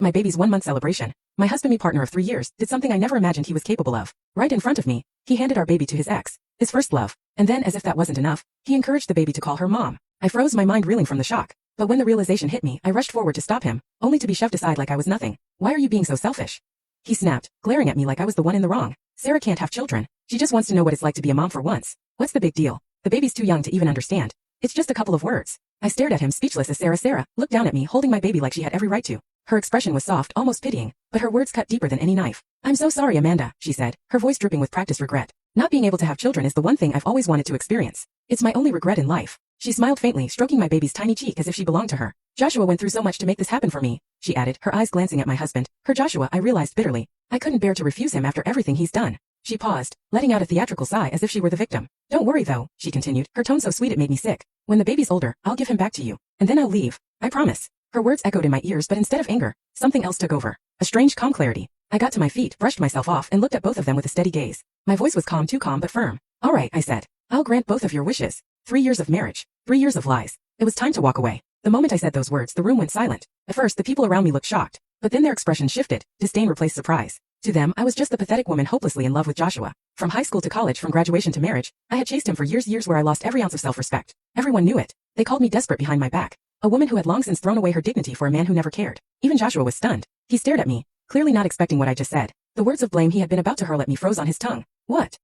My baby's 1 month celebration. My husband-me partner of 3 years did something I never imagined he was capable of. Right in front of me, he handed our baby to his ex, his first love, and then, as if that wasn't enough, he encouraged the baby to call her mom. I froze, my mind reeling from the shock. But when the realization hit me, I rushed forward to stop him, only to be shoved aside like I was nothing. Why are you being so selfish? He snapped, glaring at me like I was the one in the wrong. Sarah can't have children. She just wants to know what it's like to be a mom for once. What's the big deal? The baby's too young to even understand. It's just a couple of words. I stared at him, speechless as Sarah looked down at me, holding my baby like she had every right to. Her expression was soft, almost pitying, but her words cut deeper than any knife. I'm so sorry, Amanda, she said, her voice dripping with practiced regret. Not being able to have children is the one thing I've always wanted to experience. It's my only regret in life. She smiled faintly, stroking my baby's tiny cheek as if she belonged to her. Joshua went through so much to make this happen for me, she added, her eyes glancing at my husband. Her Joshua, I realized bitterly. I couldn't bear to refuse him after everything he's done. She paused, letting out a theatrical sigh as if she were the victim. Don't worry though, she continued, her tone so sweet it made me sick. When the baby's older, I'll give him back to you. And then I'll leave. I promise. Her words echoed in my ears, but instead of anger, something else took over. A strange, calm clarity. I got to my feet, brushed myself off, and looked at both of them with a steady gaze. My voice was calm, too calm but firm. All right, I said. I'll grant both of your wishes. 3 years of marriage. 3 years of lies. It was time to walk away. The moment I said those words, the room went silent. At first, the people around me looked shocked, but then their expressions shifted. Disdain replaced surprise. To them, I was just the pathetic woman hopelessly in love with Joshua. From high school to college, from graduation to marriage, I had chased him for years where I lost every ounce of self-respect. Everyone knew it. They called me desperate behind my back. A woman who had long since thrown away her dignity for a man who never cared. Even Joshua was stunned. He stared at me, clearly not expecting what I just said. The words of blame he had been about to hurl at me froze on his tongue. What?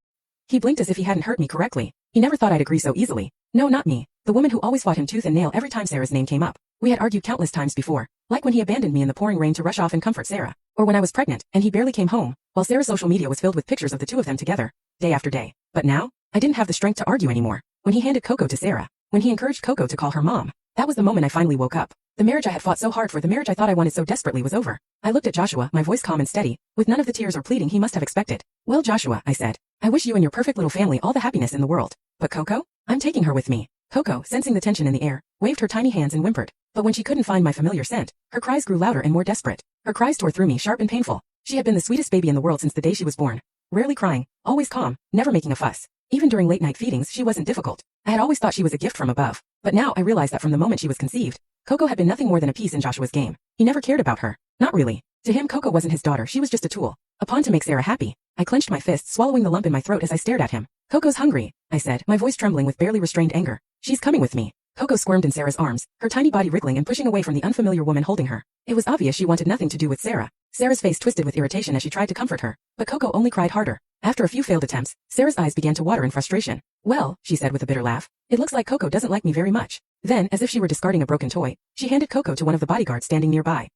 He blinked as if he hadn't heard me correctly. He never thought I'd agree so easily. No, not me. The woman who always fought him tooth and nail every time Sarah's name came up. We had argued countless times before, like when he abandoned me in the pouring rain to rush off and comfort Sarah, or when I was pregnant and he barely came home, while Sarah's social media was filled with pictures of the two of them together, day after day. But now, I didn't have the strength to argue anymore. When he handed Coco to Sarah, when he encouraged Coco to call her mom, that was the moment I finally woke up. The marriage I had fought so hard for, the marriage I thought I wanted so desperately was over. I looked at Joshua, my voice calm and steady, with none of the tears or pleading he must have expected. Well, Joshua, I said, I wish you and your perfect little family all the happiness in the world. But Coco? I'm taking her with me. Coco, sensing the tension in the air, waved her tiny hands and whimpered. But when she couldn't find my familiar scent, her cries grew louder and more desperate. Her cries tore through me, sharp and painful. She had been the sweetest baby in the world since the day she was born. Rarely crying, always calm, never making a fuss. Even during late-night feedings, she wasn't difficult. I had always thought she was a gift from above. But now I realized that from the moment she was conceived, Coco had been nothing more than a piece in Joshua's game. He never cared about her. Not really. To him, Coco wasn't his daughter, she was just a tool. A pawn to make Sarah happy. I clenched my fists, swallowing the lump in my throat as I stared at him. Coco's hungry, I said, my voice trembling with barely restrained anger. She's coming with me. Coco squirmed in Sarah's arms, her tiny body wriggling and pushing away from the unfamiliar woman holding her. It was obvious she wanted nothing to do with Sarah. Sarah's face twisted with irritation as she tried to comfort her, but Coco only cried harder. After a few failed attempts, Sarah's eyes began to water in frustration. Well, she said with a bitter laugh, it looks like Coco doesn't like me very much. Then, as if she were discarding a broken toy, she handed Coco to one of the bodyguards standing nearby.